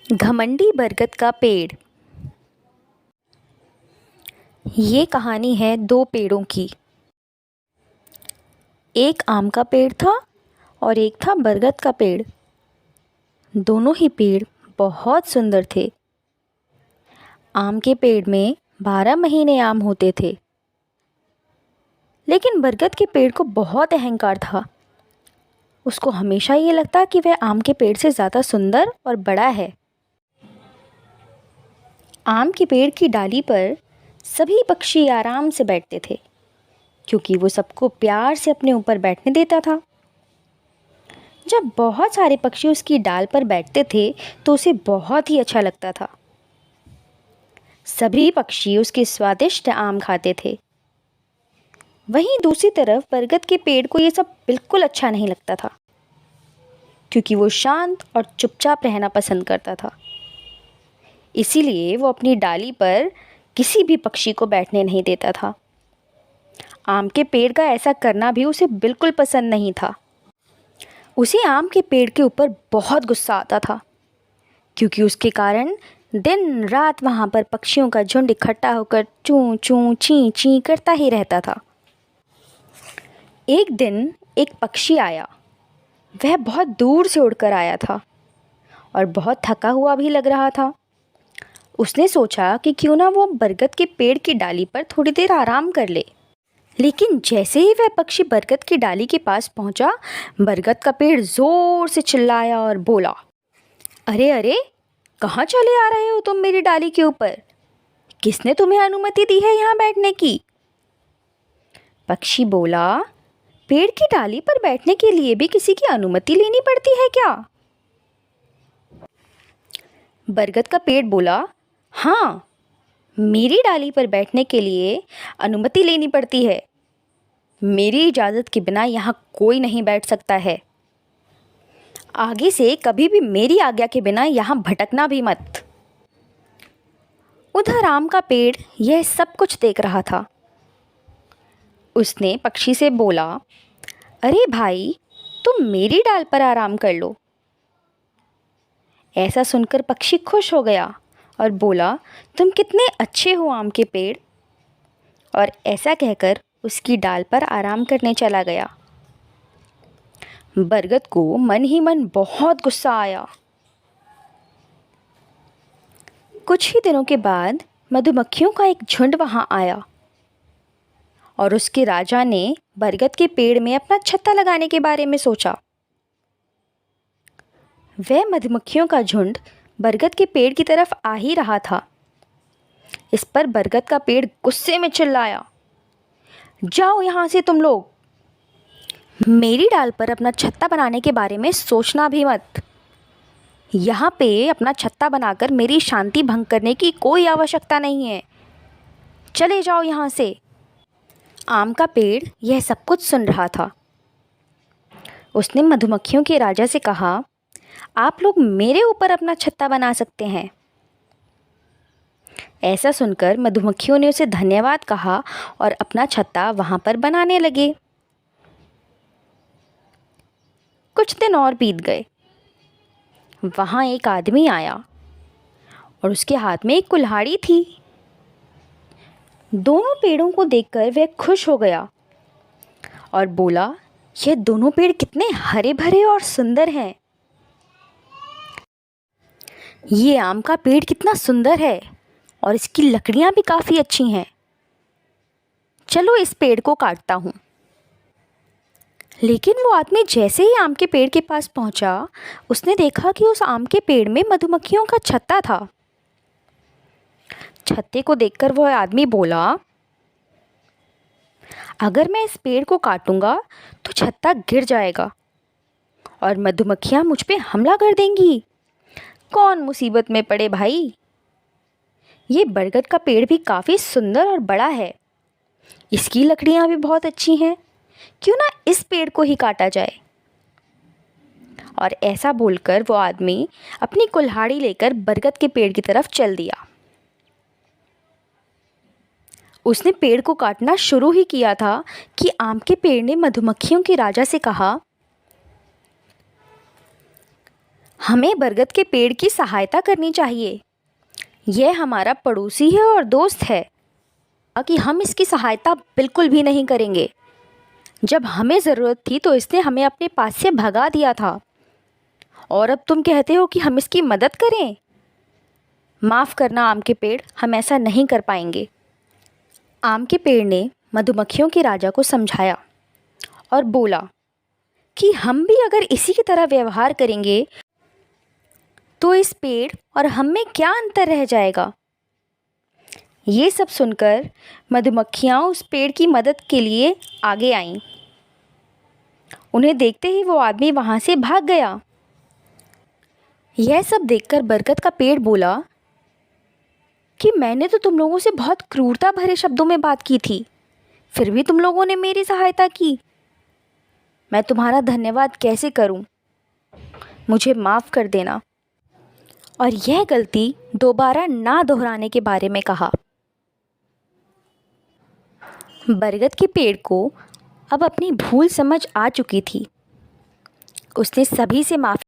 घमंडी बरगद का पेड़। ये कहानी है दो पेड़ों की। एक आम का पेड़ था और एक था बरगद का पेड़। दोनों ही पेड़ बहुत सुंदर थे। आम के पेड़ में 12 महीने आम होते थे, लेकिन बरगद के पेड़ को बहुत अहंकार था। उसको हमेशा ये लगता कि वह आम के पेड़ से ज़्यादा सुंदर और बड़ा है। आम के पेड़ की डाली पर सभी पक्षी आराम से बैठते थे, क्योंकि वो सबको प्यार से अपने ऊपर बैठने देता था। जब बहुत सारे पक्षी उसकी डाल पर बैठते थे तो उसे बहुत ही अच्छा लगता था। सभी पक्षी उसके स्वादिष्ट आम खाते थे। वहीं दूसरी तरफ बरगद के पेड़ को ये सब बिल्कुल अच्छा नहीं लगता था, क्योंकि वो शांत और चुपचाप रहना पसंद करता था। इसीलिए वो अपनी डाली पर किसी भी पक्षी को बैठने नहीं देता था। आम के पेड़ का ऐसा करना भी उसे बिल्कुल पसंद नहीं था। उसे आम के पेड़ के ऊपर बहुत गुस्सा आता था, क्योंकि उसके कारण दिन रात वहाँ पर पक्षियों का झुंड इकट्ठा होकर चूं चूं ची ची करता ही रहता था। एक दिन एक पक्षी आया। वह बहुत दूर से उड़कर आया था और बहुत थका हुआ भी लग रहा था। उसने सोचा कि क्यों ना वो बरगद के पेड़ की डाली पर थोड़ी देर आराम कर ले। लेकिन जैसे ही वह पक्षी बरगद की डाली के पास पहुंचा, बरगद का पेड़ जोर से चिल्लाया और बोला, अरे अरे, कहाँ चले आ रहे हो तुम मेरी डाली के ऊपर? किसने तुम्हें अनुमति दी है यहाँ बैठने की? पक्षी बोला, पेड़ की डाली पर बैठने के लिए भी किसी की अनुमति लेनी पड़ती है क्या? बरगद का पेड़ बोला, हाँ, मेरी डाली पर बैठने के लिए अनुमति लेनी पड़ती है। मेरी इजाज़त के बिना यहाँ कोई नहीं बैठ सकता है। आगे से कभी भी मेरी आज्ञा के बिना यहाँ भटकना भी मत। उधर आम का पेड़ यह सब कुछ देख रहा था। उसने पक्षी से बोला, अरे भाई, तुम मेरी डाल पर आराम कर लो। ऐसा सुनकर पक्षी खुश हो गया और बोला, तुम कितने अच्छे हो आम के पेड़। और ऐसा कहकर उसकी डाल पर आराम करने चला गया। बरगद को मन ही मन बहुत गुस्सा आया। कुछ ही दिनों के बाद मधुमक्खियों का एक झुंड वहां आया और उसके राजा ने बरगद के पेड़ में अपना छत्ता लगाने के बारे में सोचा। वह मधुमक्खियों का झुंड बरगद के पेड़ की तरफ आ ही रहा था। इस पर बरगद का पेड़ गुस्से में चिल्लाया, जाओ यहाँ से तुम लोग। मेरी डाल पर अपना छत्ता बनाने के बारे में सोचना भी मत। यहाँ पे अपना छत्ता बनाकर मेरी शांति भंग करने की कोई आवश्यकता नहीं है। चले जाओ यहाँ से। आम का पेड़ यह सब कुछ सुन रहा था। उसने मधुमक्खियों के राजा से कहा, आप लोग मेरे ऊपर अपना छत्ता बना सकते हैं। ऐसा सुनकर मधुमक्खियों ने उसे धन्यवाद कहा और अपना छत्ता वहां पर बनाने लगे। कुछ दिन और बीत गए। वहां एक आदमी आया और उसके हाथ में एक कुल्हाड़ी थी। दोनों पेड़ों को देखकर वह खुश हो गया और बोला, यह दोनों पेड़ कितने हरे भरे और सुंदर हैं। ये आम का पेड़ कितना सुंदर है और इसकी लकड़ियां भी काफ़ी अच्छी हैं। चलो इस पेड़ को काटता हूँ। लेकिन वो आदमी जैसे ही आम के पेड़ के पास पहुंचा, उसने देखा कि उस आम के पेड़ में मधुमक्खियों का छत्ता था। छत्ते को देखकर वह आदमी बोला, अगर मैं इस पेड़ को काटूंगा तो छत्ता गिर जाएगा और मधुमक्खियां मुझ पे हमला कर देंगी। कौन मुसीबत में पड़े भाई। ये बरगद का पेड़ भी काफ़ी सुंदर और बड़ा है। इसकी लकड़ियां भी बहुत अच्छी हैं। क्यों ना इस पेड़ को ही काटा जाए। और ऐसा बोलकर वो आदमी अपनी कुल्हाड़ी लेकर बरगद के पेड़ की तरफ चल दिया। उसने पेड़ को काटना शुरू ही किया था कि आम के पेड़ ने मधुमक्खियों के राजा से कहा, हमें बरगद के पेड़ की सहायता करनी चाहिए। यह हमारा पड़ोसी है और दोस्त है कि हम इसकी सहायता बिल्कुल भी नहीं करेंगे। जब हमें ज़रूरत थी तो इसने हमें अपने पास से भगा दिया था, और अब तुम कहते हो कि हम इसकी मदद करें? माफ़ करना आम के पेड़, हम ऐसा नहीं कर पाएंगे। आम के पेड़ ने मधुमक्खियों के राजा को समझाया और बोला कि हम भी अगर इसी की तरह व्यवहार करेंगे तो इस पेड़ और हम में क्या अंतर रह जाएगा। ये सब सुनकर मधुमक्खियाँ उस पेड़ की मदद के लिए आगे आईं। उन्हें देखते ही वो आदमी वहाँ से भाग गया। यह सब देखकर बरगद का पेड़ बोला कि मैंने तो तुम लोगों से बहुत क्रूरता भरे शब्दों में बात की थी, फिर भी तुम लोगों ने मेरी सहायता की। मैं तुम्हारा धन्यवाद कैसे करूं? मुझे माफ़ कर देना, और यह गलती दोबारा ना दोहराने के बारे में कहा। बरगद के पेड़ को अब अपनी भूल समझ आ चुकी थी। उसने सभी से माफ़ी